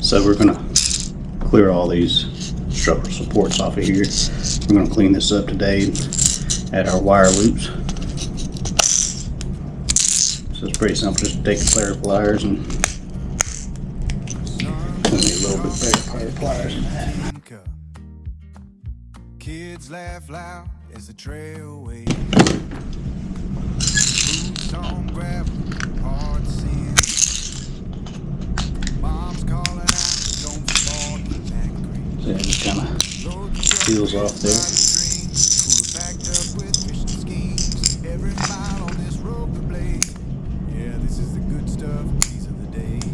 So we're gonna clear all these structural supports off of here. We're gonna clean this up today, add our wire loops. So it's pretty simple, just take the pair of pliers and we'll need a little bit bigger pair of pliers than that. Kids laugh loud as the trail waves. Boots on gravel, hard to see. Mom's calling out, don't fall in that creek. So it just kind of peels off there. Packed up with fishing schemes. Every mile on this road to blaze. Yeah, this is the good stuff. These are the days.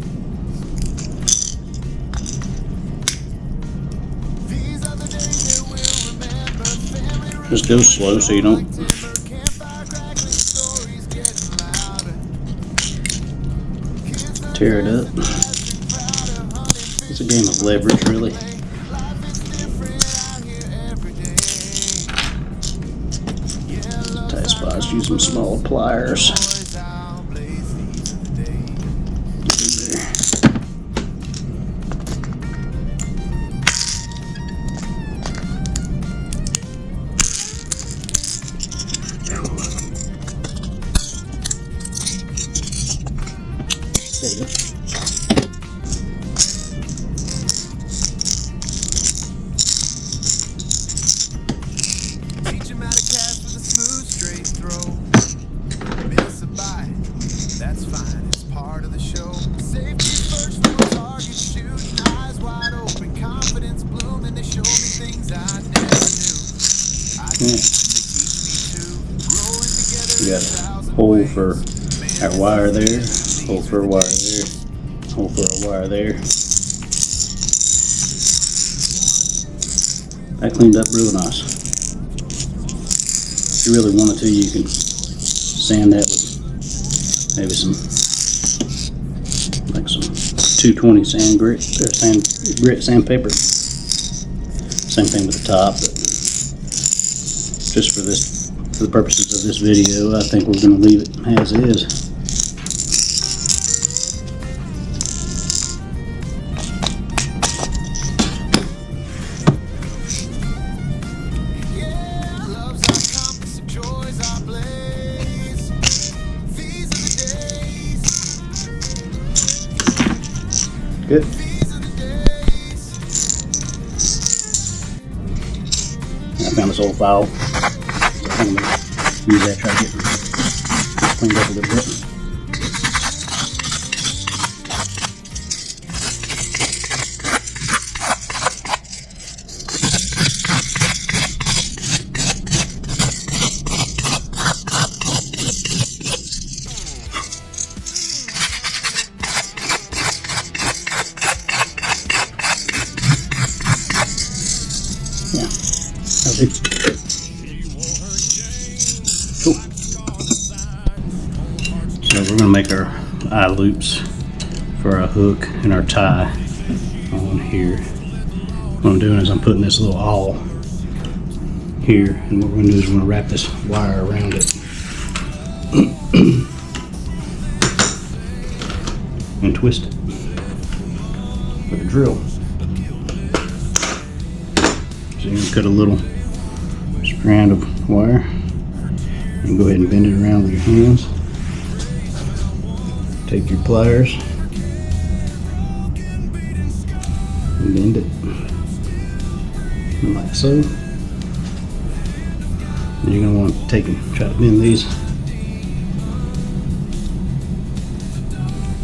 These are the days that we'll remember. Family. Just go slow so you don't tear it up. It's a game of leverage, really. Tight spots, use some small pliers. There you go. Teach him how to cast with a smooth, straight throw. Miss a bite, that's fine, it's part of the show. Safety first from a target, shooting eyes wide open, confidence blooming. They show me things I never knew. I teach me to growing together. We got a hole for our wire there, hole for a wire there, hole for a wire there. That cleaned up real nice. If you really wanted to, you can sand that with maybe some 220 sand grit or sandpaper. Same thing with the top, but just for the purposes of this video, I think we're going to leave it as is. Good. I found this old file. So I'm going to use that, try to get it cleaned up a little bit. Yeah. Okay. Cool. So we're going to make our eye loops for our hook and our tie on here. What I'm doing is I'm putting this little awl here, and what we're going to do is we're going to wrap this wire around it and twist it with a drill. So you can cut a little strand of wire and go ahead and bend it around with your hands. Take your pliers and bend it like so. And you're going to want to take and try to bend these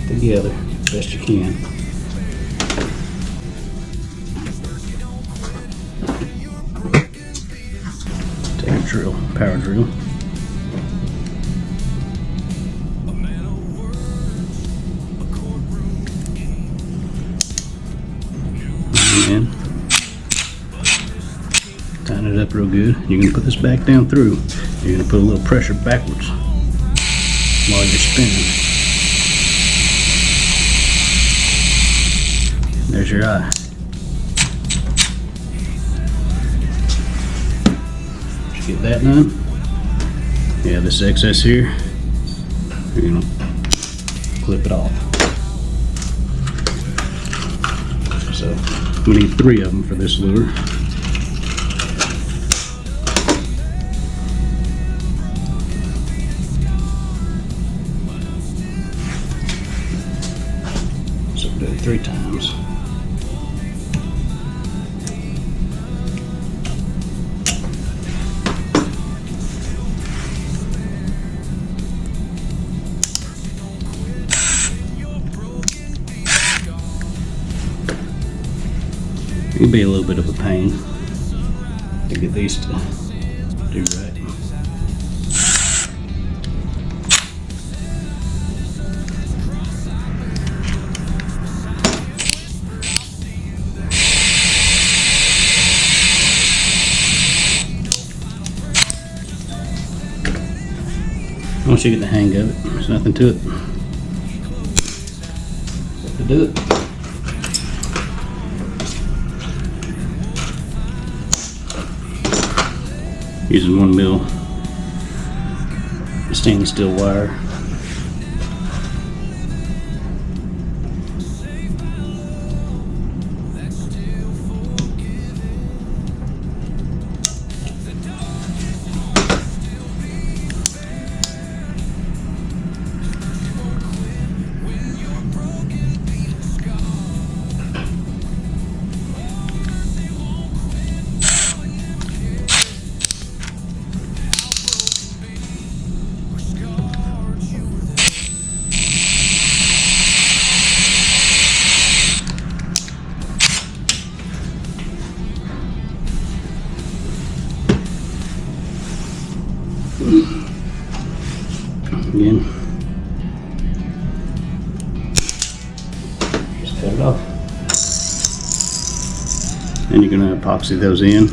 together as best you can. Take a drill, power drill. And tighten it up real good. You're going to put this back down through. You're going to put a little pressure backwards while you're spinning. There's your eye. Did you get that done? Yeah, this excess here, you're going to clip it off. We need 3 of them for this lure. So do it 3 times. It can be a little bit of a pain to get these to do right. Once you get the hang of it, there's nothing to it. To do it. Using 1 mil stainless steel wire. Again, just cut it off. And you're going to epoxy those in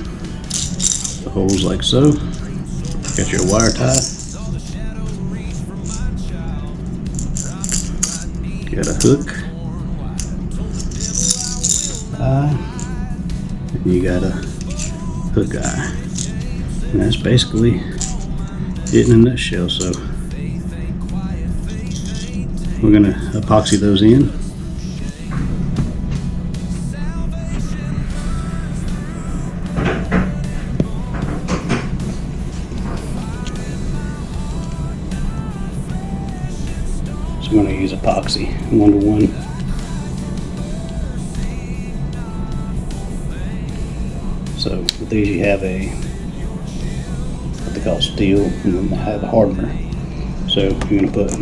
the holes like so. Got your wire tie. Got a hook. And you got a hook eye. And that's basically it in a nutshell. So we're going to epoxy those in. So I'm going to use epoxy 1-to-1. So with these you have a what they call steel, and then they have a hardener. So you're going to put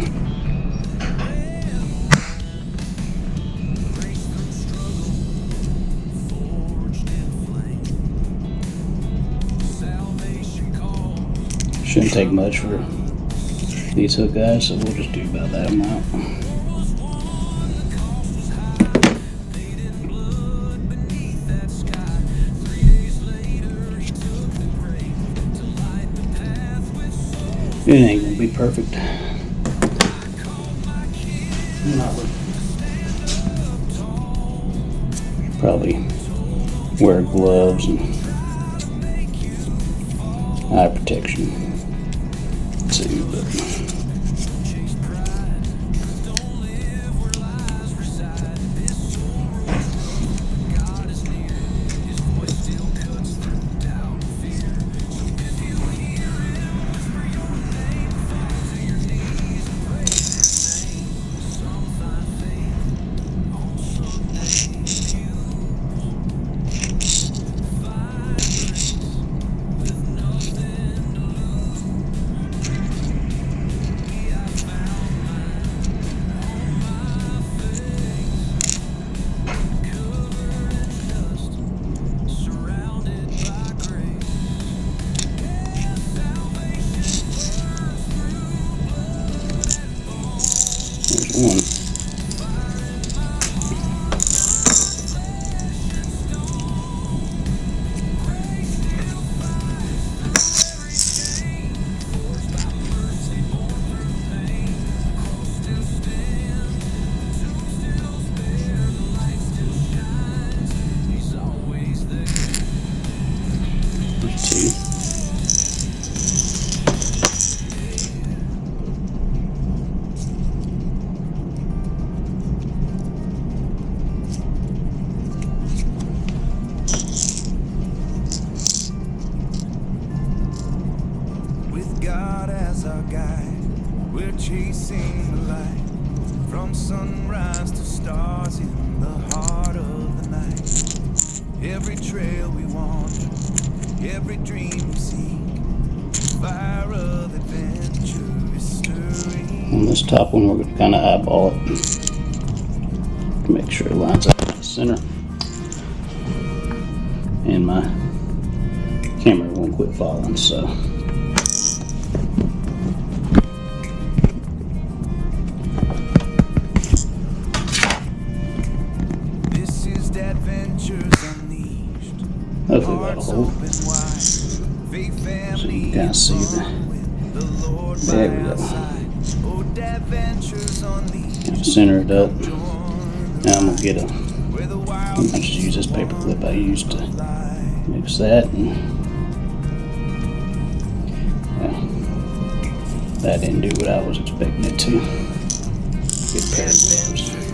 shouldn't take much for these hook guys, so we'll just do about that amount. It ain't gonna be perfect. Probably wear gloves and eye protection too, but every trail we wander, every dream we seek. Fire of adventure is stirring. On this top one, we're going to kind of eyeball it to make sure it lines up in the center. And my camera won't quit falling, so. This is Dadventures unleashed. Hopefully that'll Hearts hold. open wide. Faith, So you family, can kind of see the Lord There by we go. our side. Oh, Dadventures unleashed. Kind of center it up. Join Now I'm going to get a, where the wild I just use this paper clip I used to mix that. And, well, that didn't do what I was expecting it to. Good pair of gloves.